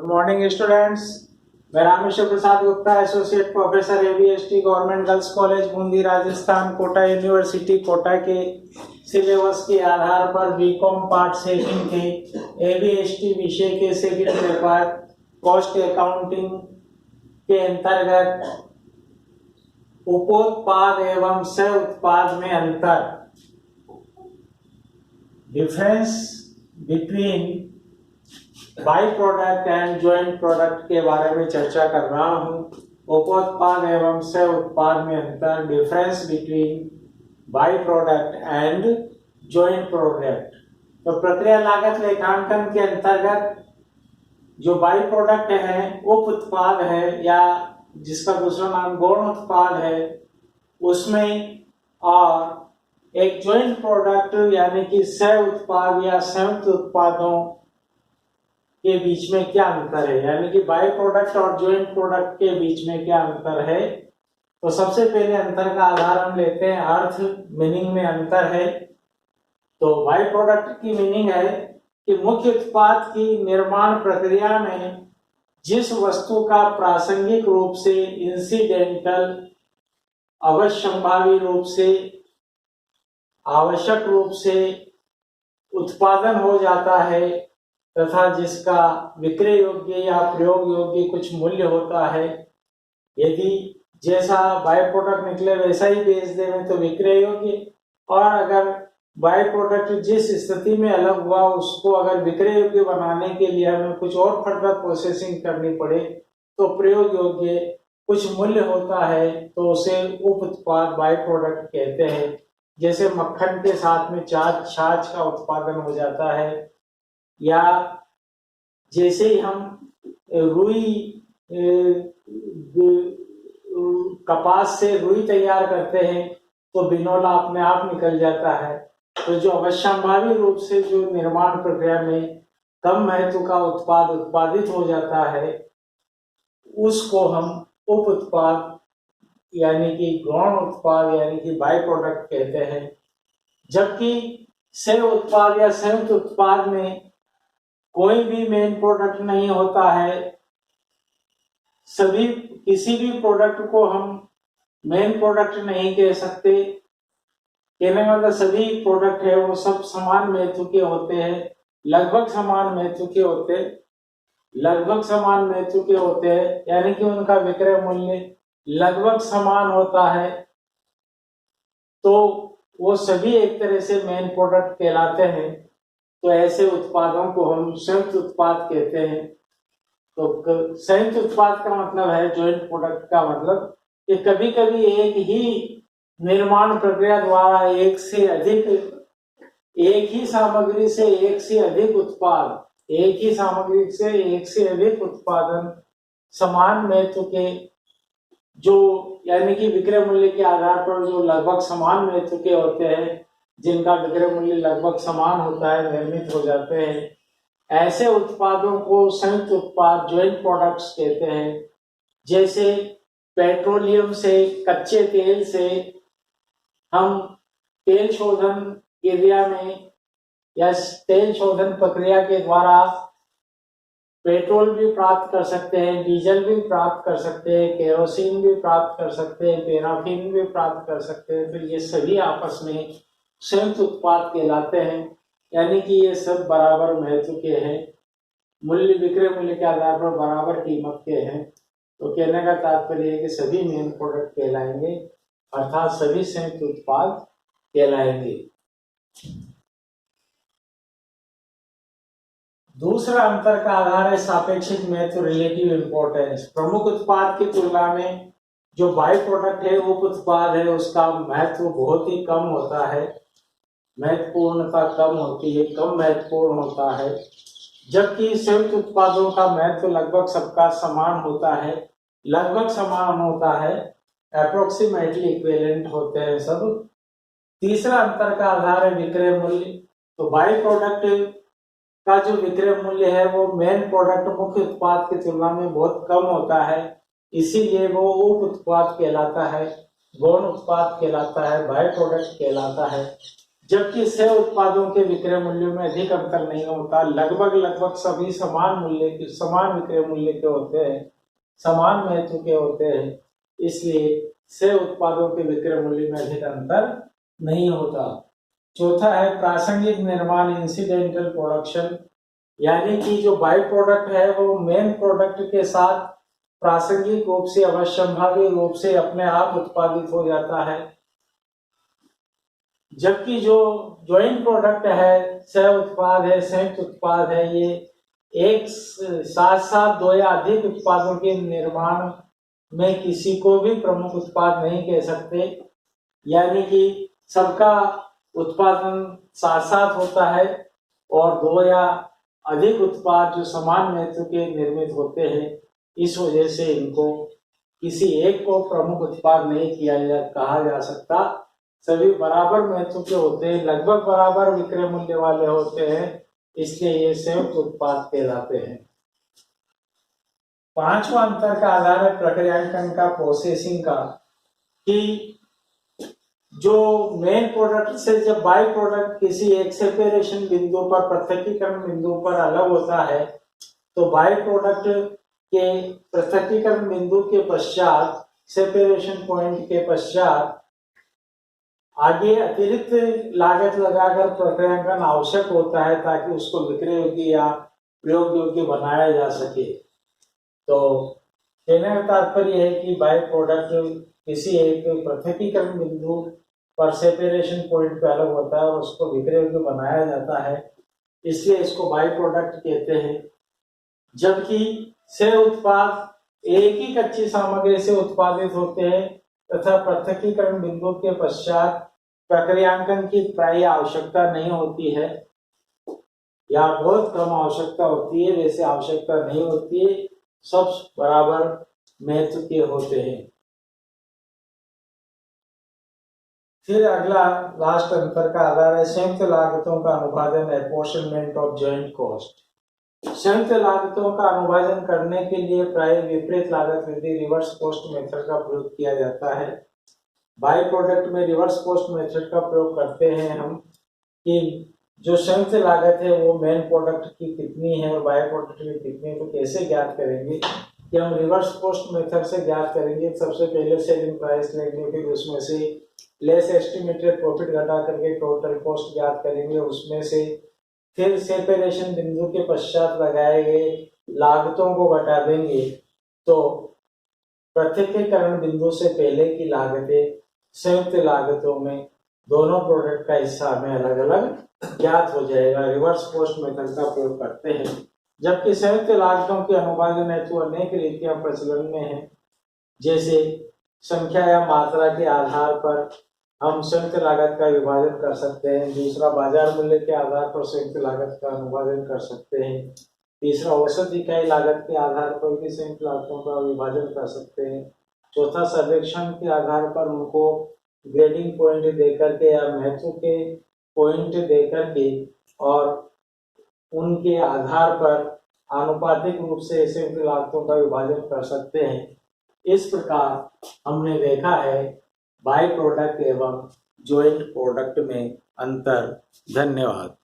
Good morning students. मैं Rameshwar Prasad Gupta, associate professor ABST government girls college Bundi Rajasthan, Kota university Kota के syllabus के आधार पर बीकॉम पार्ट सेकंड के एबीएसटी विषय के सेकंड पेपर कॉस्ट अकाउंटिंग के अंतर्गत उपोत्पाद एवं सह उत्पाद में अंतर, difference between by product and joint product के बारे में चर्चा कर रहा हूं। उपोत्पाद एवं सह उत्पाद में अंतर, difference between by product and joint product. तो प्रक्रिया लागत लेखांकन के अंतर्गत जो बाई प्रोडक्ट है, उप उत्पाद है या जिसका दूसरा नाम गौण उत्पाद है, उसमें और एक ज्वाइंट प्रोडक्ट यानी कि सह उत्पाद या संयुक्त उत्पादों के बीच में क्या अंतर है, यानी कि बाई प्रोडक्ट और ज्वाइंट प्रोडक्ट के बीच में क्या अंतर है। तो सबसे पहले अंतर का आधार हम लेते हैं, अर्थ मीनिंग में अंतर है। तो बाई प्रोडक्ट की मीनिंग है कि मुख्य उत्पाद की निर्माण प्रक्रिया में जिस वस्तु का प्रासंगिक रूप से, इंसिडेंटल, अवश्यंभावी रूप से, आवश्यक रूप से उत्पादन हो जाता है तथा जिसका विक्रय योग्य या प्रयोग योग्य कुछ मूल्य होता है। यदि जैसा बाय प्रोडक्ट निकले वैसा ही बेच दें तो विक्रय योग्य, और अगर बाय प्रोडक्ट जिस स्थिति में अलग हुआ उसको अगर विक्रय योग्य बनाने के लिए हमें कुछ और फर्दर प्रोसेसिंग करनी पड़े तो प्रयोग योग्य कुछ मूल्य होता है, तो उसे उप उत्पाद बाय प्रोडक्ट कहते हैं। जैसे मक्खन के साथ में छाछ का उत्पादन हो जाता है, या जैसे ही हम रुई कपास से रुई तैयार करते हैं तो बिनौला अपने आप निकल जाता है। तो जो अवश्यंभावी रूप से जो निर्माण प्रक्रिया में कम महत्व का उत्पाद उत्पादित हो जाता है उसको हम उप उत्पाद यानी कि गौण उत्पाद यानी कि बाय प्रोडक्ट कहते हैं। जबकि सह उत्पाद या संयुक्त उत्पाद में कोई भी मेन प्रोडक्ट नहीं होता है। किसी भी प्रोडक्ट को हम मेन प्रोडक्ट नहीं कह सकते। कहने मतलब सभी प्रोडक्ट है वो सब समान महत्व के होते हैं, लगभग समान महत्व के होते हैं, यानी कि उनका विक्रय मूल्य लगभग समान होता है, तो वो सभी एक तरह से मेन प्रोडक्ट कहलाते हैं। तो ऐसे उत्पादों को हम संयुक्त उत्पाद कहते हैं। तो संयुक्त उत्पाद का मतलब है, ज्वाइंट प्रोडक्ट का मतलब कि कभी कभी एक ही निर्माण प्रक्रिया द्वारा एक ही सामग्री से एक से अधिक उत्पादन समान महत्व के जो यानी कि विक्रय मूल्य के आधार पर जो लगभग समान महत्व के होते हैं, जिनका विक्रय मूल्य लगभग समान होता है, निर्मित हो जाते हैं, ऐसे उत्पादों को संयुक्त उत्पाद ज्वाइंट प्रोडक्ट्स कहते हैं। जैसे पेट्रोलियम से, कच्चे तेल से हम तेल शोधन क्रिया में या तेल शोधन प्रक्रिया के द्वारा पेट्रोल भी प्राप्त कर सकते हैं, डीजल भी प्राप्त कर सकते हैं, केरोसिन भी प्राप्त कर सकते हैं, पैराफिन भी प्राप्त कर सकते हैं। तो ये सभी आपस में संयुक्त उत्पाद कहलाते हैं, यानी कि ये सब बराबर महत्व के हैं, विक्रय मूल्य के आधार पर बराबर कीमत के हैं। तो कहने का तात्पर्य है कि सभी मेन प्रोडक्ट कहलाएंगे, अर्थात सभी संयुक्त उत्पाद कहलाएंगे। दूसरा अंतर का आधार है सापेक्षिक महत्व, रिलेटिव इंपॉर्टेंस। प्रमुख उत्पाद की तुलना में जो बाई प्रोडक्ट है, उप उत्पाद है, उसका महत्व बहुत ही कम होता है, महत्वपूर्णता कम होती है, कम महत्वपूर्ण होता है। जबकि संयुक्त उत्पादों का महत्व लगभग सबका समान होता है, अप्रोक्सीमेटली इक्विवेलेंट होते हैं सब। तीसरा अंतर का आधार है विक्रय मूल्य। तो बाई प्रोडक्ट का जो विक्रय मूल्य है वो मेन प्रोडक्ट मुख्य उत्पाद की तुलना में बहुत कम होता है, इसीलिए वो उप उत्पाद कहलाता है, गौण उत्पाद कहलाता है, बाय प्रोडक्ट कहलाता है। जबकि सह उत्पादों के विक्रय मूल्यों में अधिक अंतर नहीं होता। लगभग सभी समान विक्रय मूल्य के होते हैं, समान महत्व के होते हैं, इसलिए सह उत्पादों के विक्रय मूल्य में अधिक अंतर नहीं होता। चौथा है प्रासंगिक निर्माण, इंसिडेंटल प्रोडक्शन, यानी कि जो बाई प्रोडक्ट है वो मेन प्रोडक्ट के साथ प्रासंगिक रूप से अवश्यंभावी रूप से अपने आप उत्पादित हो जाता है। जबकि जो ज्वाइंट प्रोडक्ट है, सह उत्पाद है, संयुक्त उत्पाद है, ये एक साथ साथ दो या अधिक उत्पादों के निर्माण में किसी को भी प्रमुख उत्पाद नहीं कह सकते, यानी कि सबका उत्पादन साथ साथ होता है और दो या अधिक उत्पाद जो समान महत्व के निर्मित होते हैं, इस वजह से इनको किसी एक को प्रमुख उत्पाद नहीं कहा जा सकता। सभी बराबर महत्व के होते हैं, लगभग बराबर विक्रय मूल्य वाले होते हैं, इसलिए ये संयुक्त उत्पाद कहलाते हैं। पांचवा अंतर का आधार है प्रक्रियांकन का, प्रोसेसिंग का, कि जो मेन प्रोडक्ट से जब बाई प्रोडक्ट किसी एक सेपरेशन बिंदु पर, पृथक्कीकरण बिंदु पर अलग होता है, तो बाई प्रोडक्ट के पृथक्कीकरण बिंदु के पश्चात, सेपरेशन पॉइंट के पश्चात आगे अतिरिक्त लागत लगाकर प्रक्रियांकन आवश्यक होता है ताकि उसको विक्रय योग्य या प्रयोग योग्य बनाया जा सके। तो कहने का तात्पर्य है कि बाई प्रोडक्ट किसी एक पृथक्कीकरण बिंदु पर सेपरेशन पॉइंट पे अलग होता है और उसको विक्रय योग्य बनाया जाता है, इसलिए इसको बाई प्रोडक्ट कहते हैं। जबकि सह उत्पाद एक ही कच्ची सामग्री से उत्पादित होते हैं तथा पृथक्कीकरण बिंदु के पश्चात प्रक्रियांकन की प्राय आवश्यकता नहीं होती है या बहुत कम आवश्यकता होती है, वैसे आवश्यकता नहीं होती है, सब बराबर महत्व के होते हैं। फिर अगला लास्ट अंतर का आधार है संयुक्त लागतों का अनुभाजन, अपॉर्शनमेंट ऑफ जॉइंट कॉस्ट। संयुक्त लागतों का अनुभाजन करने के लिए प्राय विपरीत लागत विधि, रिवर्स कॉस्ट मेथड का प्रयोग किया जाता है। बाई प्रोडक्ट में रिवर्स कॉस्ट मेथड का प्रयोग करते हैं हम, कि जो संयुक्त लागत है वो मेन प्रोडक्ट की कितनी है और बाई प्रोडक्ट की कितनी है, तो कैसे ज्ञात करेंगे कि हम रिवर्स कॉस्ट मेथड से ज्ञात करेंगे। सबसे पहले सेलिंग प्राइस लेंगे, फिर उसमें से लेस एस्टिमेटेड प्रॉफिट घटा करके टोटल कॉस्ट ज्ञात करेंगे, उसमें से फिर सेपरेशन बिंदु के पश्चात लगाए गए लागतों को घटा देंगे, तो पृथक्कीकरण बिंदु से पहले की लागतें संयुक्त लागतों में दोनों प्रोडक्ट का हिस्सा हमें अलग अलग ज्ञात हो जाएगा। रिवर्स कॉस्ट मेथड का प्रयोग करते हैं। जबकि संयुक्त लागतों के अनुभाजन हेतु अनेक रीतियां प्रचलन में है, जैसे संख्या या मात्रा के आधार पर हम संयुक्त लागत का विभाजन कर सकते हैं। दूसरा, बाजार मूल्य के आधार पर संयुक्त लागत का अनुभाजन कर सकते हैं। तीसरा, औसत इकाई लागत के आधार पर भी संयुक्त लागतों का विभाजन कर सकते हैं। चौथा, सर्वेक्षण के आधार पर उनको ग्रेडिंग पॉइंट देकर के या महत्व के पॉइंट देकर के और उनके आधार पर आनुपातिक रूप से संयुक्त लागतों का विभाजन कर सकते हैं। इस प्रकार हमने देखा है बाई प्रोडक्ट एवं ज्वाइंट प्रोडक्ट में अंतर। धन्यवाद।